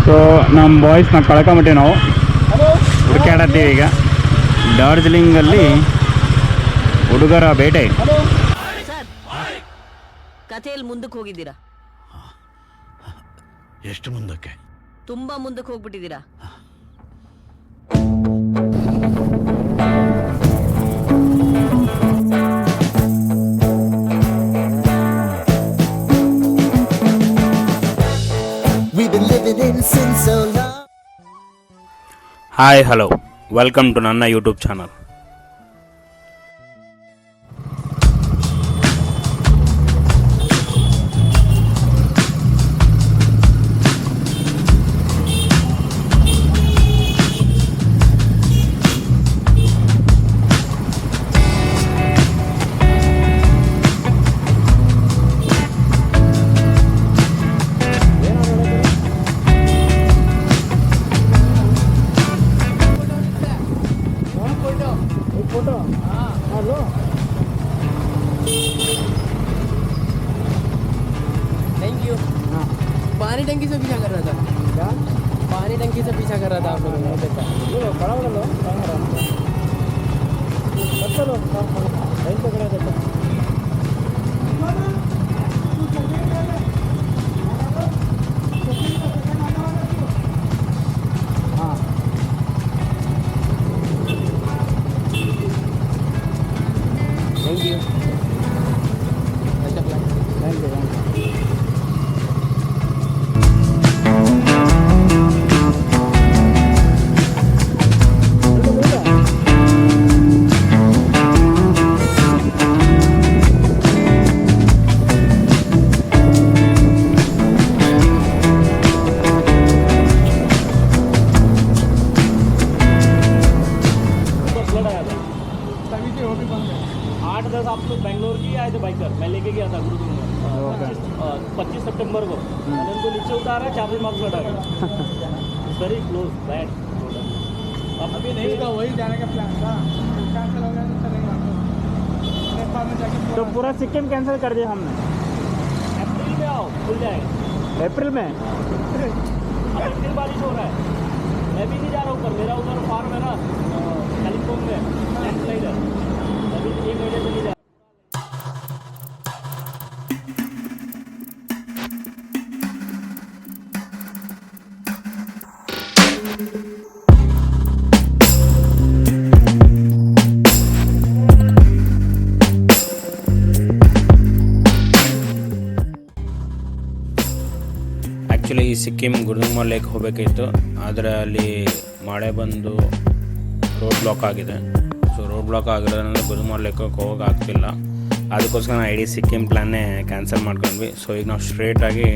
So ನಮ್ಮ ಬಾಯ್ಸ್ನ ಕಳ್ಕೊಂಬಿಟ್ಟೆ ನಾವು ಹುಡುಕಾಡತ್ತೀವಿ ಈಗ ಡಾರ್ಜಿಲಿಂಗಲ್ಲಿ ಹುಡುಗರ ಬೇಟೆ. ಸರ್, ಕಥೆಯಲ್ಲಿ ಮುಂದಕ್ಕೆ ಹೋಗಿದ್ದೀರಾ? ಎಷ್ಟು ಮುಂದಕ್ಕೆ? ತುಂಬಾ ಮುಂದಕ್ಕೆ ಹೋಗ್ಬಿಟ್ಟಿದ್ದೀರಾ. ಹಾಯ್ ಹಲೋ, ವೆಲ್ಕಮ್ ಟು ನನ್ನ ಯೂಟ್ಯೂಬ್ ಚಾನಲ್. Thank you. पानी टंकी से पीछा कर रहा था. क्या? पानी टंकी से पीछा कर रहा था आप लोगों ने. देखा ये बड़ा बड़ा लो चलो लाइन पकड़ा देता. हाँ थैंक यू. Thank you. आप लोग बेंगलोर की आए थे बाइकर, मैं लेके गया था गुरुकुल में 25 सितंबर को. मैंने उनको नीचे उतारा, 40 मार्क्स लगा गया. Very close bad. अब अभी नहीं इसका वही जाने का प्लान था, कैंसिल हो गया तो चलेंगे वापस नेपाल में जाके. तो पूरा सिक्किम कैंसिल कर दिया हमने. अप्रैल में आओ, खुल जाएगा. अप्रैल में? अप्रैल बारिश हो रहा है. मैं भी नहीं जा रहा हूँ ऊपर, मेरा उधर फार्म है ना कालिम्पोंग में, लैंडस्लाइड है. अभी 1 महीने से नहीं जा. ಆ್ಯಕ್ಚುಲಿ ಈ ಸಿಕ್ಕಿಂ ಗುರುದುಂಗ್ಮಾ ಲೇಕ್ ಹೋಗಬೇಕಿತ್ತು, ಆದರೆ ಅಲ್ಲಿ ಮಳೆ ಬಂದು ರೋಡ್ ಬ್ಲಾಕ್ ಆಗಿದೆ. ಸೊ ರೋಡ್ ಬ್ಲಾಕ್ ಆಗಿರೋದ್ರಿಂದ ಗುರುದುಂಗ್ಮಾ ಲೇಕಿಗೆ ಹೋಗೋಕೆ ಆಗ್ತಿಲ್ಲ. ಅದಕ್ಕೋಸ್ಕರ ನಾವು ಇಡೀ ಸಿಕ್ಕಿಂ ಪ್ಲ್ಯಾನ್ನೇ ಕ್ಯಾನ್ಸಲ್ ಮಾಡ್ಕೊಂಡ್ವಿ. ಸೊ ಈಗ ನಾವು ಸ್ಟ್ರೇಟಾಗಿ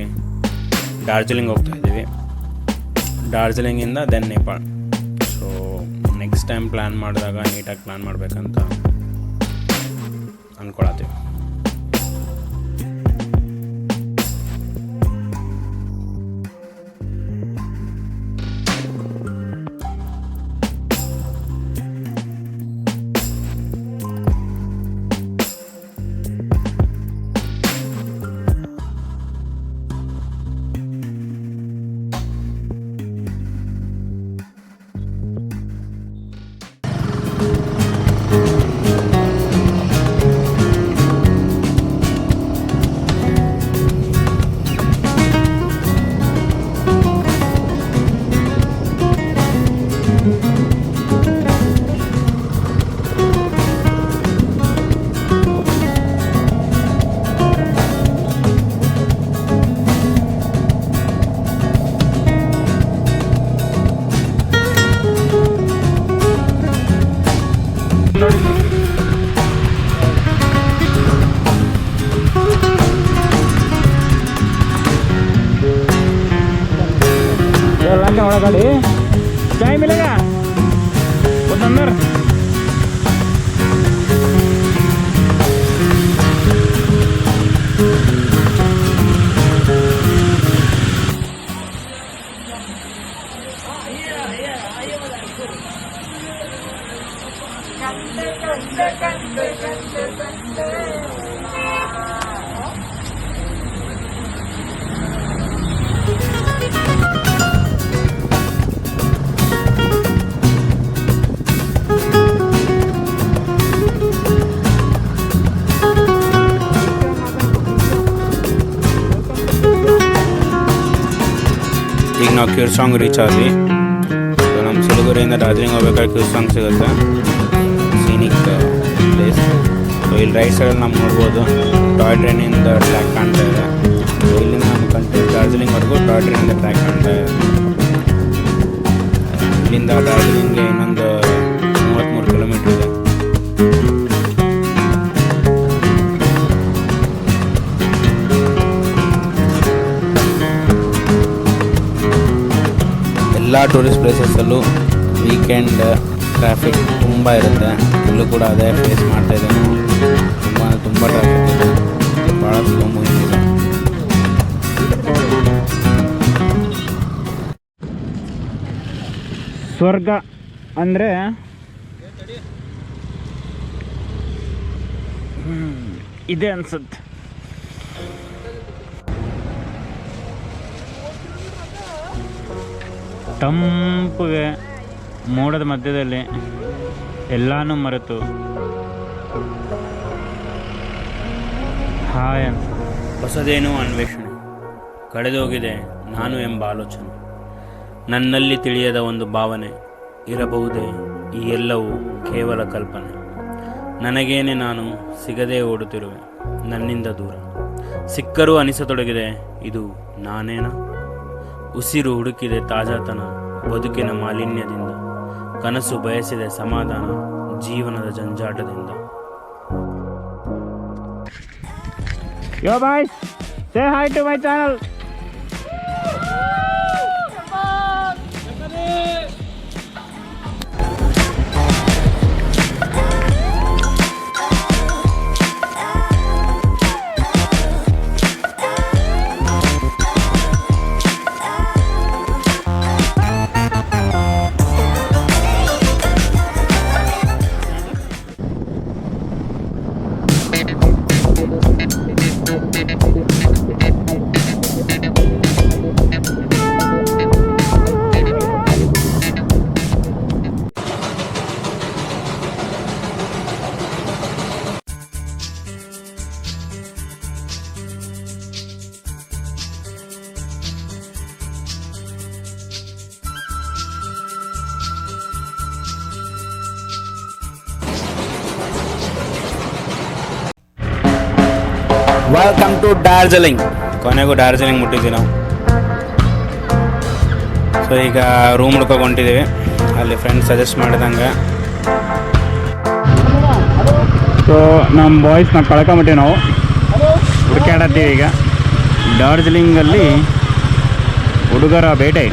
ಡಾರ್ಜಿಲಿಂಗ್ ಹೋಗ್ತಾ ಇದ್ದೀವಿ. ಡಾರ್ಜಿಲಿಂಗಿಂದ then Nepal. So next time plan ಮಾಡಿದಾಗ ನೀಟಾಗಿ ಪ್ಲ್ಯಾನ್ ಮಾಡಬೇಕಂತ ಅಂದ್ಕೊಳತ್ತೀವಿ. गाड़ी चाय मिलेगा उस अंदर. ನಾವು ಕಿರ್ಸಾಂಗ್ ರೀಚ್ ಆದ್ವಿ. ಸೊ ನಮ್ಮ ಸಿಲಿಗುರಿಯಿಂದ ಡಾರ್ಜಿಲಿಂಗ್ ಹೋಗ್ಬೇಕಾದ್ರೆ ಕಿರ್ಸಾಂಗ್ ಸಿಗುತ್ತೆ, ಸೀನಿಕ್ ಪ್ಲೇಸ್. ಸೊ ಇಲ್ಲಿ ರೈಟ್ ಸೈಡಲ್ಲಿ ನಾವು ನೋಡ್ಬೋದು ಟಾಯ್ ಟ್ರೈನಿಂದ ಟ್ರ್ಯಾಕ್ ಕಾಣ್ತಾ ಇದೆ. ಸೊ ಇಲ್ಲಿಂದ ನಮ್ಮ ಕಂಟ್ರಿ ಡಾರ್ಜಿಲಿಂಗ್ವರೆಗೂ ಟಾಯ್ ಟ್ರೈನಿಂದ ಟ್ರ್ಯಾಕ್ ಕಾಣ್ತಾ ಇದೆ. ಇಲ್ಲಿಂದ ಡಾರ್ಜಿಲಿಂಗ್ಗೆ ಇನ್ನೊಂದು 33 ಕಿಲೋಮೀಟ್ರ್ ಇದೆ. ಎಲ್ಲ ಟೂರಿಸ್ಟ್ ಪ್ಲೇಸಸ್ಸಲ್ಲೂ ವೀಕೆಂಡ್ ಟ್ರಾಫಿಕ್ ತುಂಬ ಇರುತ್ತೆ. ಇಲ್ಲೂ ಕೂಡ ಅದೇ ಫೇಸ್ ಮಾಡ್ತಾ ಇದ್ದೇವೆ ನಾವು. ತುಂಬ ಟ್ರಾಫಿಕ್ ಇದೆ, ಭಾಳ ಸ್ಲೋ ಮೂವಿಂಗ್ ಇದೆ. ಸ್ವರ್ಗ ಅಂದರೆ ಇದೆ ಅನ್ಸುತ್ತೆ. ತಂಪುಗೆ ಮೋಡದ ಮಧ್ಯದಲ್ಲಿ ಎಲ್ಲಾನು ಮರೆತು ಹಾಯ್ ಅನ್ಸುತ್ತೆ. ಹೊಸದೇನೋ ಅನ್ವೇಷಣೆ, ಕಳೆದೋಗಿದೆ ನಾನು ಎಂಬ ಆಲೋಚನೆ, ನನ್ನಲ್ಲಿ ತಿಳಿಯದ ಒಂದು ಭಾವನೆ ಇರಬಹುದೇ, ಈ ಎಲ್ಲವೂ ಕೇವಲ ಕಲ್ಪನೆ. ನನಗೇನೆ ನಾನು ಸಿಗದೇ ಓಡುತ್ತಿರುವೆ ನನ್ನಿಂದ ದೂರ, ಸಿಕ್ಕರೂ ಅನಿಸತೊಡಗಿದೆ ಇದು ನಾನೇನಾ. ಉಸಿರು ಹುಡುಕಿದೆ ತಾಜಾತನ ಬದುಕಿನ ಮಾಲಿನ್ಯದಿಂದ, ಕನಸು ಬಯಸಿದೆ ಸಮಾಧಾನ ಜೀವನದ ಜಂಜಾಟದಿಂದ. Yo guys, say hi to my channel. Welcome to Darjeeling. ಕೊನೆಗೂ ಡಾರ್ಜಿಲಿಂಗ್ ಮುಟ್ಟಿದ್ವಿ ನಾವು. ಸೊ ಈಗ ರೂಮ್ ಹುಡ್ಕೋಕೆ ಹೊಂಟಿದ್ದೀವಿ, ಅಲ್ಲಿ ಫ್ರೆಂಡ್ಸ್ ಸಜೆಸ್ಟ್ ಮಾಡಿದಂಗೆ. ಸೊ ನಮ್ಮ ಬಾಯ್ಸ್ನ ಕಳ್ಕೊಂಬಿಟ್ಟಿವಿ ನಾವು, ಹುಡುಕಾಡತ್ತೀವಿ ಈಗ ಡಾರ್ಜಿಲಿಂಗಲ್ಲಿ ಹುಡುಗರ ಬೇಟೆ.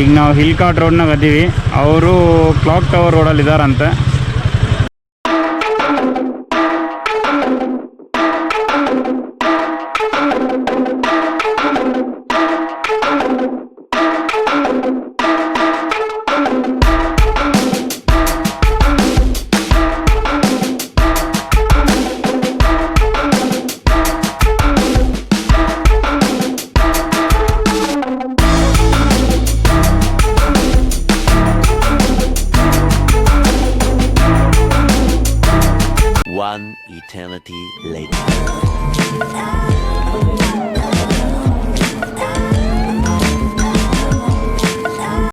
ಈಗ ನಾವು ಹಿಲ್ ಕಾರ್ಟ್ ರೋಡ್ನಾಗ ಅದೀವಿ, ಅವರು ಕ್ಲಾಕ್ ಟವರ್ ರೋಡಲ್ಲಿ ಇದ್ದಾರಂತೆ.